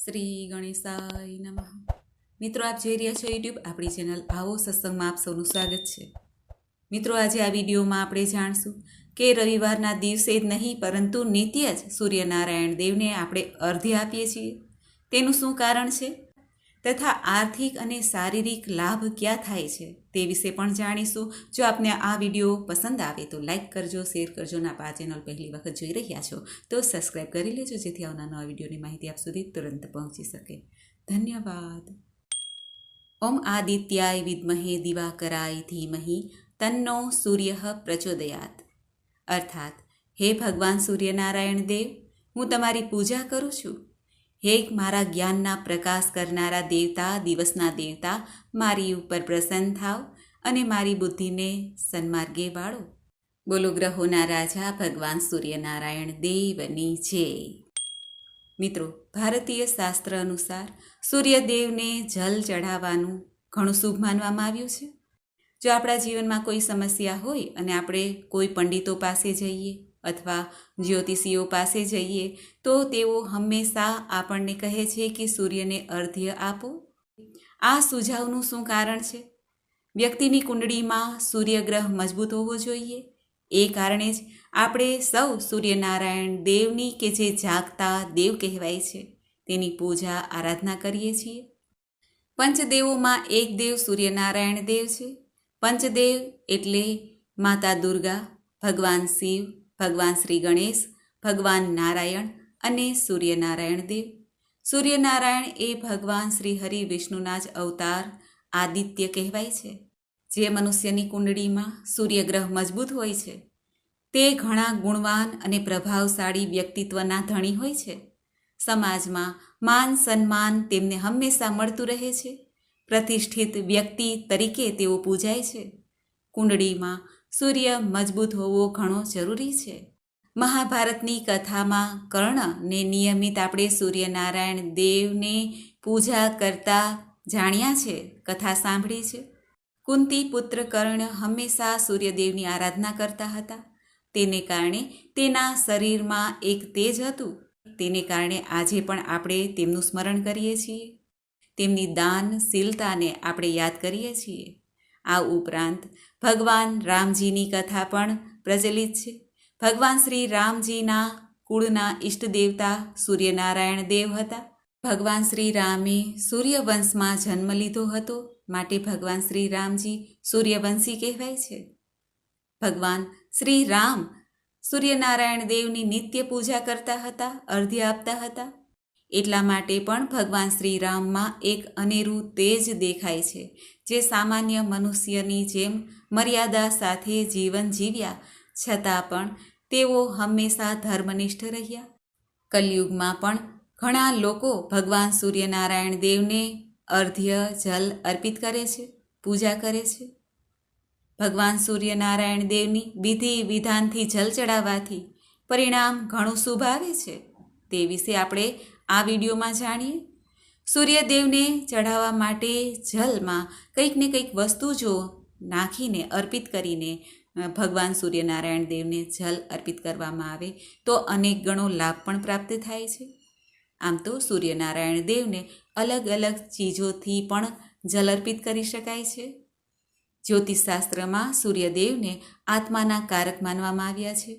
શ્રી ગણેશાય નમઃ. મિત્રો, આપ જોઈ રહ્યા છો યુટ્યુબ આપણી ચેનલ આવો સત્સંગમાં આપ સૌનું સ્વાગત છે. મિત્રો, આજે આ વિડીયોમાં આપણે જાણશું કે રવિવારના દિવસે જ નહીં પરંતુ નિત્ય જ સૂર્યનારાયણ દેવને આપણે અર્ધ્ય આપીએ છીએ. તેનું શું કારણ છે તથા આર્થિક અને શારીરિક લાભ ક્યાં થાય છે તે વિશે પણ જાણીશું. જો આપને આ વિડીયો પસંદ આવે તો લાઇક કરજો, શેર કરજો અને આપ આ ચેનલ પહેલી વખત જોઈ રહ્યા છો તો સબસ્ક્રાઈબ કરી લેજો, જેથી આવનાર નવા વિડીયોની માહિતી આપ સુધી તુરંત પહોંચી શકે. ધન્યવાદ. ઓમ આદિત્યાય વિદ્મહે દિવાકરાય ધીમહિ તન્નો સૂર્ય પ્રચોદયાત. અર્થાત, હે ભગવાન સૂર્યનારાયણ દેવ, હું તમારી પૂજા કરું છું. હે મારા જ્ઞાનના પ્રકાશ કરનારા દેવતા, દિવસના દેવતા, મારી ઉપર પ્રસન્ન થાવ અને મારી બુદ્ધિને સન્માર્ગે વાળો. બોલો ગ્રહોના રાજા ભગવાન સૂર્યનારાયણ દેવની જય. મિત્રો, ભારતીય શાસ્ત્ર અનુસાર સૂર્યદેવને જલ ચઢાવવાનું ઘણું શુભ માનવામાં આવ્યું છે. જો આપણા જીવનમાં કોઈ સમસ્યા હોય અને આપણે કોઈ પંડિતો પાસે જઈએ અથવા જ્યોતિષીઓ પાસે જઈએ તો તેઓ હંમેશા આપણને કહે છે કે સૂર્યને અર્ધ્ય આપો. આ સુઝાવનું શું કારણ છે? વ્યક્તિની કુંડળીમાં સૂર્યગ્રહ મજબૂત હોવો જોઈએ. એ કારણે જ આપણે સૌ સૂર્યનારાયણ દેવની, કે જે જાગતા દેવ કહેવાય છે, તેની પૂજા આરાધના કરીએ છીએ. પંચદેવોમાં એક દેવ સૂર્યનારાયણ દેવ છે. પંચદેવ એટલે માતા દુર્ગા, ભગવાન શિવ, ભગવાન શ્રી ગણેશ, ભગવાન નારાયણ અને સૂર્યનારાયણ દેવ. સૂર્યનારાયણ એ ભગવાન શ્રી હરિ વિષ્ણુના જ અવતાર આદિત્ય કહેવાય છે. જે મનુષ્યની કુંડળીમાં સૂર્યગ્રહ મજબૂત હોય છે તે ઘણા ગુણવાન અને પ્રભાવશાળી વ્યક્તિત્વના ધણી હોય છે. સમાજમાં માન સન્માન તેમને હંમેશા મળતું રહે છે. પ્રતિષ્ઠિત વ્યક્તિ તરીકે તેઓ પૂજાય છે. કુંડળીમાં સૂર્ય મજબૂત હોવો ઘણો જરૂરી છે. મહાભારતની કથામાં કર્ણને નિયમિત આપણે સૂર્યનારાયણ દેવને પૂજા કરતા જાણ્યા છે, કથા સાંભળી છે. કુંતી પુત્ર કર્ણ હંમેશા સૂર્યદેવની આરાધના કરતા હતા. તેને કારણે તેના શરીરમાં એક તેજ હતું. તેને કારણે આજે પણ આપણે તેમનું સ્મરણ કરીએ છીએ. તેમની દાનશીલતાને આપણે યાદ કરીએ છીએ. આ ઉપરાંત ભગવાન રામજીની કથા પણ પ્રચલિત છે. ભગવાન શ્રી રામજીના કુળના ઈષ્ટ દેવતા સૂર્યનારાયણ દેવ હતા. ભગવાન શ્રી રામે સૂર્યવંશમાં જન્મ લીધો હતો, માટે ભગવાન શ્રી રામજી સૂર્યવંશી કહેવાય છે. ભગવાન શ્રી રામ સૂર્યનારાયણ દેવની નિત્ય પૂજા કરતા હતા, અર્ધ્ય આપતા હતા. એટલા માટે પણ ભગવાન શ્રી રામમાં એક અનેરું તેજ દેખાય છે. જે સામાન્ય મનુષ્યની જેમ મર્યાદા સાથે જીવન જીવ્યા છતાં પણ તેઓ હંમેશા ધર્મનિષ્ઠ રહ્યા. કલયુગમાં પણ ઘણા લોકો ભગવાન સૂર્યનારાયણ દેવને અર્ધ્ય જલ અર્પિત કરે છે, પૂજા કરે છે. ભગવાન સૂર્યનારાયણ દેવની વિધિ વિધાનથી જલ ચડાવવાથી પરિણામ ઘણું શુભ આવે છે. તે વિશે આપણે આ વિડીયોમાં જાણીએ. સૂર્યદેવને ચઢાવવા માટે જલમાં કંઈક ને કંઈક વસ્તુ જો નાખીને અર્પિત કરીને ભગવાન સૂર્યનારાયણ દેવને જલ અર્પિત કરવામાં આવે તો અનેક ગણો લાભ પણ પ્રાપ્ત થાય છે. આમ તો સૂર્યનારાયણ દેવને અલગ અલગ ચીજોથી પણ જલ અર્પિત કરી શકાય છે. જ્યોતિષશાસ્ત્રમાં સૂર્યદેવને આત્માના કારક માનવામાં આવ્યા છે.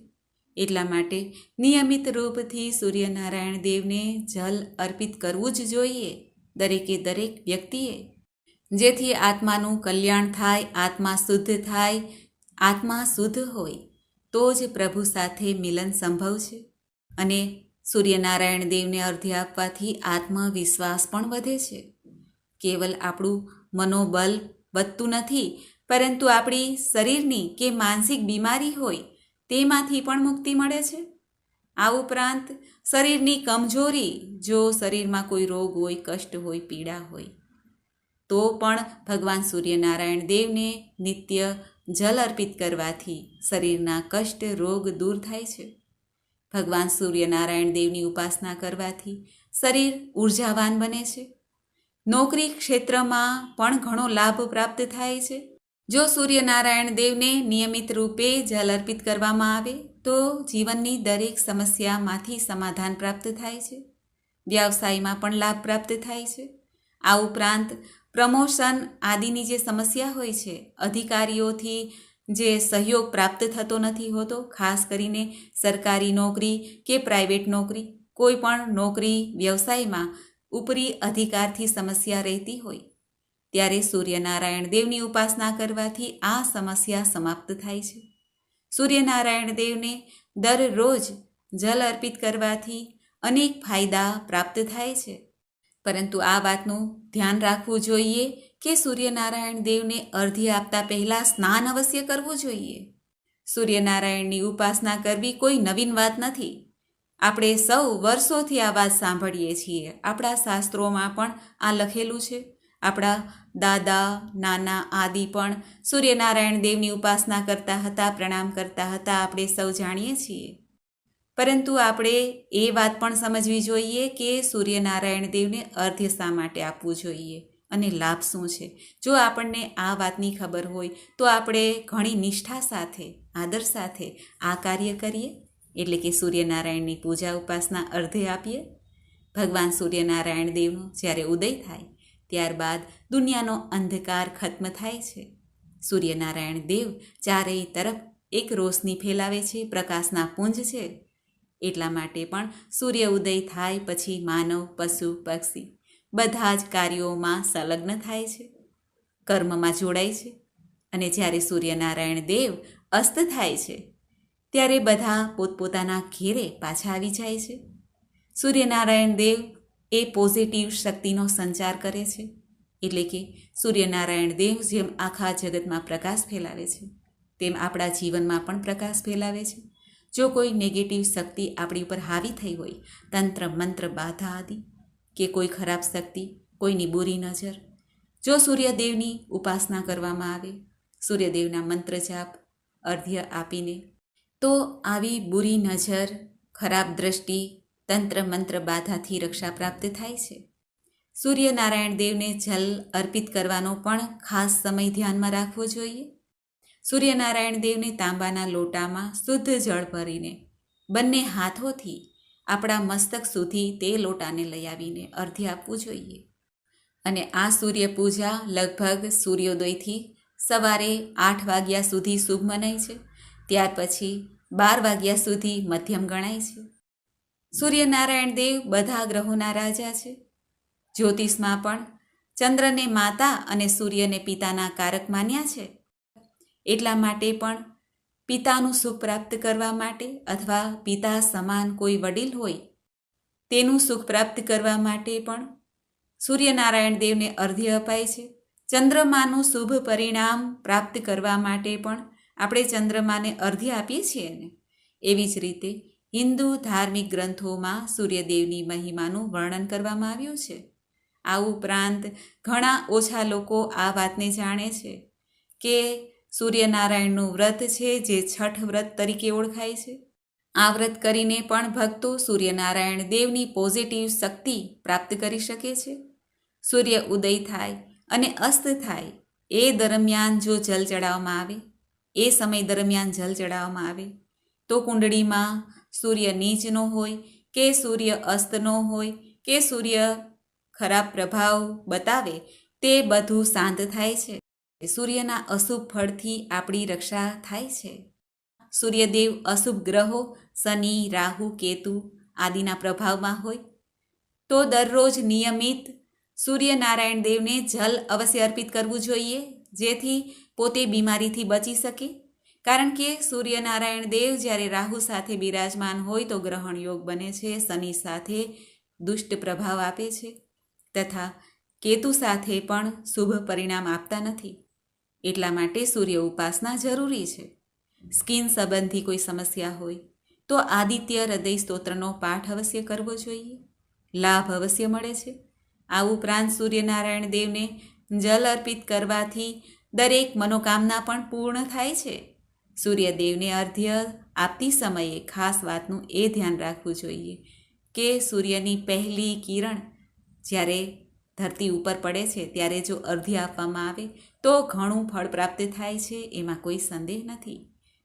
એટલા માટે નિયમિત રૂપથી સૂર્યનારાયણ દેવને જલ અર્પિત કરવું જ જોઈએ દરેકે દરેક વ્યક્તિએ, જેથી આત્માનું કલ્યાણ થાય, આત્મા શુદ્ધ થાય. આત્મા શુદ્ધ હોય તો જ પ્રભુ સાથે મિલન સંભવ છે. અને સૂર્યનારાયણ દેવને અર્ધ્ય આપવાથી આત્મવિશ્વાસ પણ વધે છે. કેવલ આપણું મનોબળ વધતું નથી, પરંતુ આપણી શરીરની કે માનસિક બીમારી હોય તેમાંથી પણ મુક્તિ મળે છે. આ ઉપરાંત શરીરની કમજોરી, જો શરીરમાં કોઈ રોગ હોય, કષ્ટ હોય, પીડા હોય તો પણ ભગવાન સૂર્યનારાયણ દેવને નિત્ય જલ અર્પિત કરવાથી શરીરના કષ્ટ, રોગ દૂર થાય છે. ભગવાન સૂર્યનારાયણ દેવની ઉપાસના કરવાથી શરીર ઉર્જાવાન બને છે. નોકરી ક્ષેત્રમાં પણ ઘણો લાભ પ્રાપ્ત થાય છે. જો સૂર્યનારાયણ દેવને નિયમિત રૂપે જલ અર્પિત કરવામાં આવે તો જીવનની દરેક સમસ્યામાંથી સમાધાન પ્રાપ્ત થાય છે. વ્યવસાયમાં પણ લાભ પ્રાપ્ત થાય છે. આ ઉપરાંત પ્રમોશન આદિની જે સમસ્યા હોય છે, અધિકારીઓથી જે સહયોગ પ્રાપ્ત થતો નથી હોતો, ખાસ કરીને સરકારી નોકરી કે પ્રાઇવેટ નોકરી, કોઈ પણ નોકરી વ્યવસાયમાં ઉપરી અધિકારથી સમસ્યા રહેતી હોય ત્યારે સૂર્યનારાયણ દેવની ઉપાસના કરવાથી આ સમસ્યા સમાપ્ત થાય છે. સૂર્યનારાયણ દેવને દરરોજ જલ અર્પિત કરવાથી અનેક ફાયદા પ્રાપ્ત થાય છે. પરંતુ આ વાતનું ધ્યાન રાખવું જોઈએ કે સૂર્યનારાયણ દેવને અર્ધ્ય આપતા પહેલાં સ્નાન અવશ્ય કરવું જોઈએ. સૂર્યનારાયણની ઉપાસના કરવી કોઈ નવીન વાત નથી. આપણે સૌ વર્ષોથી આ વાત સાંભળીએ છીએ. આપણા શાસ્ત્રોમાં પણ આ લખેલું છે. આપણા દાદા નાના આદિ પણ સૂર્યનારાયણ દેવની ઉપાસના કરતા હતા, પ્રણામ કરતા હતા, આપણે સૌ જાણીએ છીએ. પરંતુ આપણે એ વાત પણ સમજવી જોઈએ કે સૂર્યનારાયણ દેવને અર્ધ્ય શા માટે આપવું જોઈએ અને લાભ શું છે. જો આપણને આ વાતની ખબર હોય તો આપણે ઘણી નિષ્ઠા સાથે, આદર સાથે આ કાર્ય કરીએ, એટલે કે સૂર્યનારાયણની પૂજા ઉપાસના અર્ધ્ય આપીએ. ભગવાન સૂર્યનારાયણ દેવનો જ્યારે ઉદય થાય ત્યારબાદ દુનિયાનો અંધકાર ખત્મ થાય છે. સૂર્યનારાયણ દેવ ચારેય તરફ એક રોશની ફેલાવે છે, પ્રકાશના પુંજ છે. એટલા માટે પણ સૂર્ય ઉદય થાય પછી માનવ, પશુ, પક્ષી બધા જ કાર્યોમાં સંલગ્ન થાય છે, કર્મમાં જોડાય છે. અને જ્યારે સૂર્યનારાયણ દેવ અસ્ત થાય છે ત્યારે બધા પોતપોતાના ઘેરે પાછા આવી જાય છે. સૂર્યનારાયણ દેવ એ પોઝિટિવ શક્તિનો સંચાર કરે છે. એટલે કે સૂર્યનારાયણ દેવ જેમ આખા જગતમાં પ્રકાશ ફેલાવે છે તેમ આપણા જીવનમાં પણ પ્રકાશ ફેલાવે છે. જો કોઈ નેગેટિવ શક્તિ આપણી ઉપર હાવી થઈ હોય, તંત્ર મંત્ર બાધા આદિ કે કોઈ ખરાબ શક્તિ, કોઈની બુરી નજર, જો સૂર્યદેવની ઉપાસના કરવામાં આવે, સૂર્યદેવના મંત્ર જાપ અર્ધ્ય આપીને, તો આવી બુરી નજર, ખરાબ દ્રષ્ટિ, તંત્ર મંત્ર બાધાથી રક્ષા પ્રાપ્ત થાય છે. સૂર્યનારાયણ દેવને જલ અર્પિત કરવાનો પણ ખાસ સમય ધ્યાનમાં રાખવો જોઈએ. સૂર્યનારાયણ દેવને તાંબાના લોટામાં શુદ્ધ જળ ભરીને બંને હાથોથી આપણા મસ્તક સુધી તે લોટાને લઈ આવીને અર્ધ્ય આપવું જોઈએ. અને આ સૂર્ય પૂજા લગભગ સૂર્યોદયથી સવારે 8 વાગ્યા સુધી શુભ મનાય છે. ત્યાર પછી 12 વાગ્યા સુધી મધ્યમ ગણાય છે. સૂર્યનારાયણ દેવ બધા ગ્રહોના રાજા છે. જ્યોતિષમાં પણ ચંદ્રને માતા અને સૂર્યને પિતાના કારક માન્યા છે. એટલા માટે પણ પિતાનું સુખ પ્રાપ્ત કરવા માટે અથવા પિતા સમાન કોઈ વડીલ હોય તેનું સુખ પ્રાપ્ત કરવા માટે પણ સૂર્યનારાયણ દેવને અર્ધ્ય અપાય છે. ચંદ્રમાનું શુભ પરિણામ પ્રાપ્ત કરવા માટે પણ આપણે ચંદ્રમાને અર્ધ્ય આપીએ છીએ ને. એવી જ રીતે હિન્દુ ધાર્મિક ગ્રંથોમાં સૂર્યદેવની મહિમાનું વર્ણન કરવામાં આવ્યું છે. આ ઉપરાંત ઘણા ઓછા લોકો આ વાતને જાણે છે કે સૂર્યનારાયણનું વ્રત છે જે છઠ વ્રત તરીકે ઓળખાય છે. આ વ્રત કરીને પણ ભક્તો સૂર્યનારાયણ દેવની પોઝિટિવ શક્તિ પ્રાપ્ત કરી શકે છે. સૂર્ય ઉદય થાય અને અસ્ત થાય એ દરમિયાન જો જલ ચડાવવામાં આવે, એ સમય દરમિયાન જલ ચડાવવામાં આવે તો કુંડળીમાં સૂર્ય નીચનો હોય કે સૂર્ય અસ્તનો હોય કે સૂર્ય ખરાબ પ્રભાવ બતાવે, તે બધું શાંત થાય છે. સૂર્યના અશુભ ફળથી આપણી રક્ષા થાય છે. સૂર્યદેવ અશુભ ગ્રહો શનિ, રાહુ, કેતુ આદિના પ્રભાવમાં હોય તો દરરોજ નિયમિત સૂર્યનારાયણ દેવને જલ અવશ્ય અર્પિત કરવું જોઈએ, જેથી પોતે બીમારીથી બચી શકે. કારણ કે સૂર્યનારાયણ દેવ જ્યારે રાહુ સાથે બિરાજમાન હોય તો ગ્રહણ યોગ બને છે, શનિ સાથે દુષ્ટ પ્રભાવ આપે છે તથા કેતુ સાથે પણ શુભ પરિણામ આપતા નથી. એટલા માટે સૂર્ય ઉપાસના જરૂરી છે. સ્કિન સંબંધી કોઈ સમસ્યા હોય તો આદિત્ય હૃદય સ્તોત્રનો પાઠ અવશ્ય કરવો જોઈએ, લાભ અવશ્ય મળે છે. આ ઉપરાંત સૂર્યનારાયણ દેવને જલ અર્પિત કરવાથી દરેક મનોકામના પણ પૂર્ણ થાય છે. સૂર્યદેવને અર્ધ્ય આપતી સમયે ખાસ વાતનું એ ધ્યાન રાખવું જોઈએ કે સૂર્યની પહેલી કિરણ જ્યારે ધરતી ઉપર પડે છે ત્યારે જો અર્ધ્ય આપવામાં આવે તો ઘણું ફળ પ્રાપ્ત થાય છે, એમાં કોઈ સંદેહ નથી.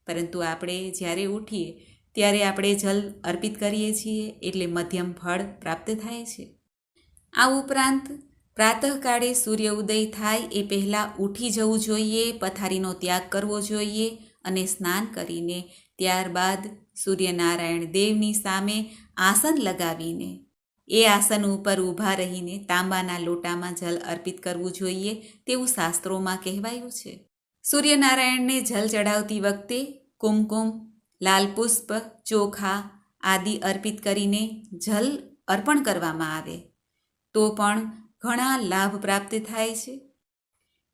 પરંતુ આપણે જ્યારે ઉઠીએ ત્યારે આપણે જલ અર્પિત કરીએ છીએ એટલે મધ્યમ ફળ પ્રાપ્ત થાય છે. આ ઉપરાંત પ્રાતઃકાળે સૂર્ય ઉદય થાય એ પહેલાં ઉઠી જવું જોઈએ, પથારીનો ત્યાગ કરવો જોઈએ અને સ્નાન કરીને ત્યારબાદ સૂર્યનારાયણ દેવની સામે આસન લગાવીને એ આસન ઉપર ઊભા રહીને તાંબાના લોટામાં જલ અર્પિત કરવું જોઈએ તેવું શાસ્ત્રોમાં કહેવાયું છે. સૂર્યનારાયણને જલ ચડાવતી વખતે કુમકુમ, લાલ પુષ્પ, ચોખા આદિ અર્પિત કરીને જલ અર્પણ કરવામાં આવે તો પણ ઘણા લાભ પ્રાપ્ત થાય છે.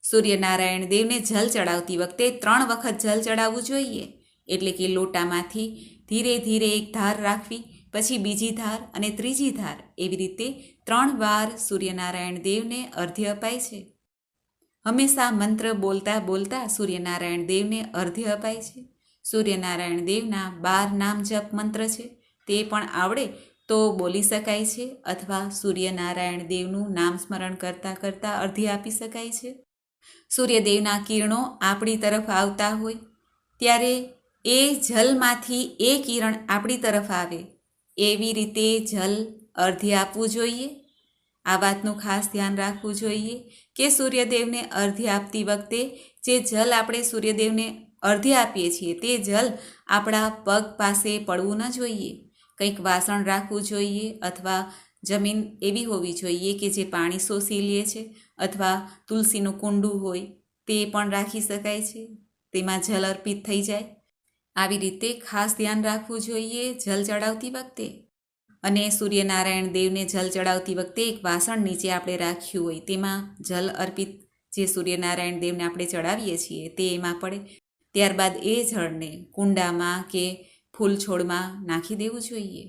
સૂર્યનારાયણ દેવને જલ ચડાવતી વખતે 3 વખત જલ ચડાવવું જોઈએ, એટલે કે લોટામાંથી ધીરે ધીરે એક ધાર રાખવી, પછી બીજી ધાર અને ત્રીજી ધાર, એવી રીતે 3 વાર સૂર્યનારાયણ દેવને અર્ધ્ય અપાય છે. હંમેશા મંત્ર બોલતા બોલતા સૂર્યનારાયણ દેવને અર્ધ્ય અપાય છે. સૂર્યનારાયણ દેવના 12 નામ જપ મંત્ર છે, તે પણ આવડે તો બોલી શકાય છે, અથવા સૂર્યનારાયણ દેવનું નામ સ્મરણ કરતાં કરતાં અર્ધ્ય આપી શકાય છે. સૂર્યદેવના કિરણો આપણી તરફ આવતા હોય ત્યારે એ જલમાંથી એ કિરણ આપણી તરફ આવે એવી રીતે જલ અર્ધ્ય આપવું જોઈએ. આ વાતનું ખાસ ધ્યાન રાખવું જોઈએ કે સૂર્યદેવને અર્ધ્ય આપતી વખતે જે જલ આપણે સૂર્યદેવને અર્ધ્ય આપીએ છીએ તે જલ આપણા પગ પાસે પડવું ન જોઈએ. કંઈક વાસણ રાખવું જોઈએ, અથવા જમીન એવી હોવી જોઈએ કે જે પાણી શોષી લે છે, અથવા તુલસીનું કુંડું હોય તે પણ રાખી શકાય છે, તેમાં જલ અર્પિત થઈ જાય. આવી રીતે ખાસ ધ્યાન રાખવું જોઈએ જલ ચડાવતી વખતે. અને સૂર્યનારાયણ દેવને જલ ચડાવતી વખતે એક વાસણ નીચે આપણે રાખ્યું હોય તેમાં જલ અર્પિત જે સૂર્યનારાયણ દેવને આપણે ચડાવીએ છીએ તે એમાં પડે, ત્યારબાદ એ જળને કુંડામાં કે ફૂલ છોડમાં નાખી દેવું જોઈએ.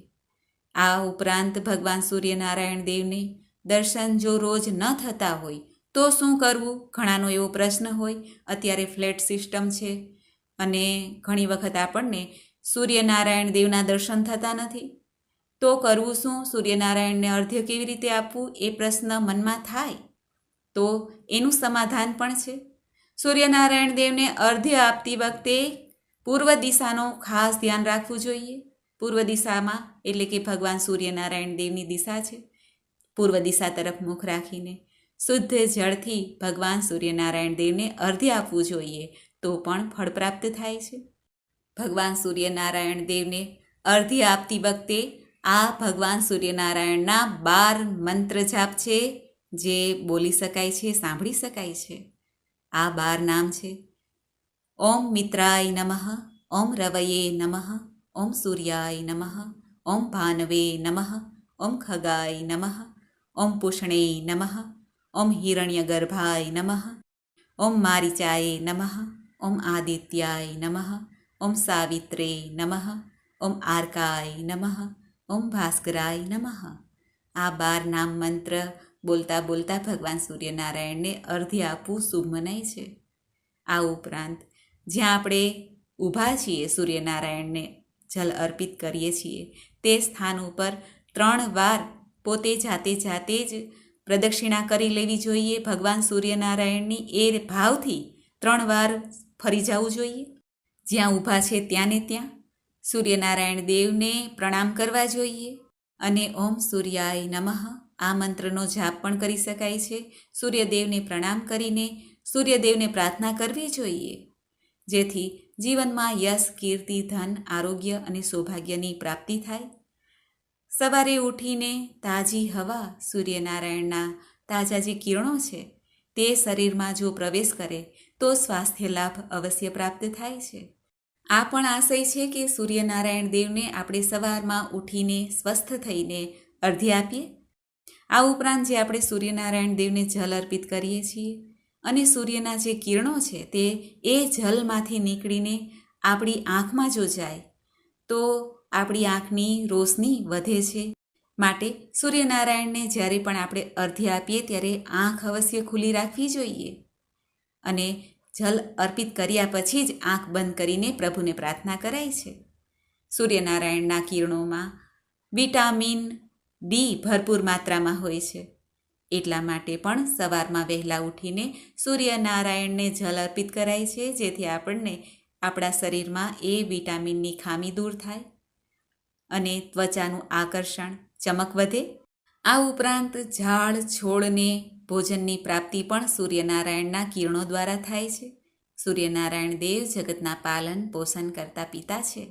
આ ઉપરાંત ભગવાન સૂર્યનારાયણ દેવને દર્શન જો રોજ ન થતા હોય તો શું કરવું, ઘણાનો એવો પ્રશ્ન હોય. અત્યારે ફ્લેટ સિસ્ટમ છે અને ઘણી વખત આપણને સૂર્યનારાયણ દેવના દર્શન થતા નથી, તો કરવું શું, સૂર્યનારાયણને અર્ધ્ય કેવી રીતે આપવું, એ પ્રશ્ન મનમાં થાય તો એનું સમાધાન પણ છે. સૂર્યનારાયણ દેવને અર્ધ્ય આપતી વખતે પૂર્વ દિશાનું ખાસ ધ્યાન રાખવું જોઈએ. પૂર્વ દિશામાં એટલે કે ભગવાન સૂર્યનારાયણ દેવની દિશા છે, પૂર્વ દિશા તરફ મુખ રાખીને શુદ્ધ જળથી ભગવાન સૂર્યનારાયણ દેવને અર્ધ્ય આપવું જોઈએ, તો પણ ફળ પ્રાપ્ત થાય છે. ભગવાન સૂર્યનારાયણ દેવને અર્ધ્ય આપતી વખતે આ ભગવાન સૂર્યનારાયણના 12 મંત્ર જાપ છે જે બોલી શકાય છે, સાંભળી શકાય છે. આ 12 નામ છે: ઓમ મિત્રાય નમઃ, ઓમ રવયે નમઃ, ઓમ સૂર્યાય નમઃ, ઓમ ભાનવે નમઃ, ઓમ ખગાય નમઃ, ઓમ પુષ્ણે નમઃ, ઓમ હિરણ્યગર્ભાય નમઃ, ઓમ મારીચાય નમઃ, ઓમ આદિત્યાય નમઃ, ઓમ સાવિત્રે નમઃ, ઓમ આર્કાય નમઃ, ઓમ ભાસ્કરાય નમઃ. આ 12 નામ મંત્ર બોલતા બોલતા ભગવાન સૂર્યનારાયણને અર્ધ્ય આપવું શુભ મનાય છે. આ ઉપરાંત જ્યાં આપણે ઊભા છીએ સૂર્યનારાયણને જલ અર્પિત કરીએ છીએ તે સ્થાન ઉપર 3 વાર પોતે જાતે જ પ્રદક્ષિણા કરી લેવી જોઈએ. ભગવાન સૂર્યનારાયણની એ ભાવથી 3 વાર ફરી જવું જોઈએ. જ્યાં ઊભા છે ત્યાં ને ત્યાં સૂર્યનારાયણ દેવને પ્રણામ કરવા જોઈએ અને ઓમ સૂર્યાય નમઃ આ મંત્રનો જાપ પણ કરી શકાય છે. સૂર્યદેવને પ્રણામ કરીને સૂર્યદેવને પ્રાર્થના કરવી જોઈએ, જેથી જીવનમાં યશ, કીર્તિ, ધન, આરોગ્ય અને સૌભાગ્યની પ્રાપ્તિ થાય. સવારે ઉઠીને તાજી હવા, સૂર્યનારાયણના તાજા જે કિરણો છે તે શરીરમાં જો પ્રવેશ કરે તો સ્વાસ્થ્ય લાભ અવશ્ય પ્રાપ્ત થાય છે. આ પણ આશય છે કે સૂર્યનારાયણ દેવને આપણે સવારમાં ઉઠીને સ્વસ્થ થઈને અર્ધ્ય આપીએ. આ ઉપરાંત જે આપણે સૂર્યનારાયણ દેવને જલ અર્પિત કરીએ છીએ અને સૂર્યના જે કિરણો છે તે એ જલમાંથી નીકળીને આપણી આંખમાં જો જાય તો આપણી આંખની રોશની વધે છે. માટે સૂર્યનારાયણને જ્યારે પણ આપણે અર્ધ્ય આપીએ ત્યારે આંખ અવશ્ય ખુલ્લી રાખવી જોઈએ અને જલ અર્પિત કર્યા પછી જ આંખ બંધ કરીને પ્રભુને પ્રાર્થના કરાય છે. સૂર્યનારાયણના કિરણોમાં વિટામિન ડી ભરપૂર માત્રામાં હોય છે, એટલા માટે પણ સવારમાં વહેલા ઉઠીને સૂર્યનારાયણને જલ અર્પિત કરાય છે, જેથી આપણને આપણા શરીરમાં એ વિટામિનની ખામી દૂર થાય અને ત્વચાનું આકર્ષણ, ચમક વધે. આ ઉપરાંત ઝાડ છોડને ભોજનની પ્રાપ્તિ પણ સૂર્યનારાયણના કિરણો દ્વારા થાય છે. સૂર્યનારાયણ દેવ જગતના પાલન પોષણ કરતા પિતા છે.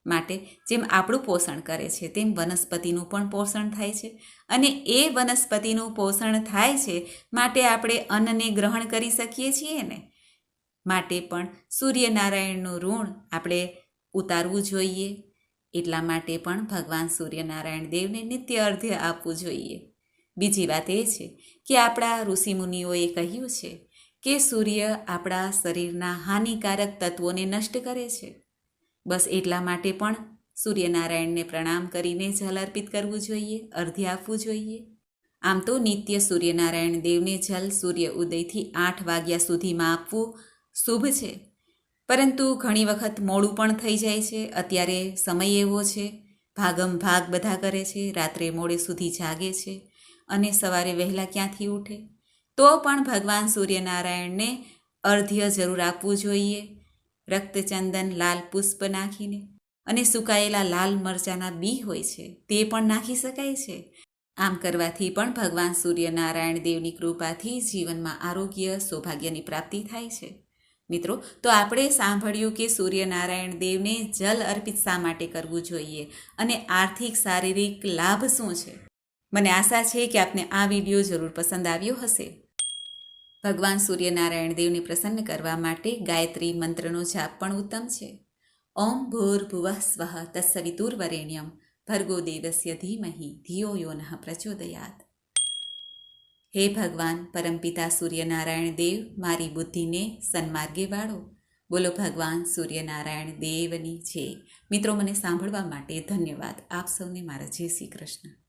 માટે જેમ આપણું પોષણ કરે છે તેમ વનસ્પતિનું પણ પોષણ થાય છે. અને એ વનસ્પતિનું પોષણ થાય છે માટે આપણે અન્નને ગ્રહણ કરી શકીએ છીએ ને. માટે પણ સૂર્યનારાયણનું ઋણ આપણે ઉતારવું જોઈએ. એટલા માટે પણ ભગવાન સૂર્યનારાયણ દેવને નિત્ય અર્ઘ્ય આપવું જોઈએ. બીજી વાત એ છે કે આપણા ઋષિમુનિઓએ કહ્યું છે કે સૂર્ય આપણા શરીરના હાનિકારક તત્વોને નષ્ટ કરે છે. બસ એટલા માટે પણ સૂર્યનારાયણને પ્રણામ કરીને જલ અર્પિત કરવું જોઈએ, અર્ઘ્ય આપવું જોઈએ. આમ તો નિત્ય સૂર્યનારાયણ દેવને જલ સૂર્ય ઉદયથી 8 વાગ્યા સુધીમાં આપવું શુભ છે. પરંતુ ઘણી વખત મોડું પણ થઈ જાય છે. અત્યારે સમય એવો છે, ભાગમ ભાગ બધા કરે છે, રાત્રે મોડે સુધી જાગે છે અને સવારે વહેલા ક્યાંથી ઉઠે. તો પણ ભગવાન સૂર્યનારાયણને અર્ઘ્ય જરૂર આપવું જોઈએ. રક્તચંદન લાલ પુષ્પ નાખીને અને સુકાયેલા લાલ મરચાના બી હોય છે તે પણ નાખી શકાય છે. આમ કરવાથી પણ ભગવાન સૂર્યનારાયણ દેવની કૃપાથી જીવનમાં આરોગ્ય, સૌભાગ્યની પ્રાપ્તિ થાય છે. મિત્રો, તો આપણે સાંભળ્યું કે સૂર્યનારાયણ દેવને જલ અર્પિત શા માટે કરવું જોઈએ અને આર્થિક શારીરિક લાભ શું છે. મને આશા છે કે આપને આ વિડીયો જરૂર પસંદ આવ્યો હશે. ભગવાન સૂર્યનારાયણ દેવને પ્રસન્ન કરવા માટે ગાયત્રી મંત્રનો જાપ પણ ઉત્તમ છે. ઓમ ભૂર્ભુવઃ સ્વઃ તત્સવિતુર્વરેણ્યમ ભર્ગો દેવસ્ય ધીમહિ ધિયો યો નઃ પ્રચોદયાત. હે ભગવાન પરમપિતા સૂર્યનારાયણ દેવ, મારી બુદ્ધિને સન્માર્ગે વાળો. બોલો ભગવાન સૂર્યનારાયણ દેવની જય. મિત્રો, મને સાંભળવા માટે ધન્યવાદ. આપ સૌને મારા જય શ્રી કૃષ્ણ.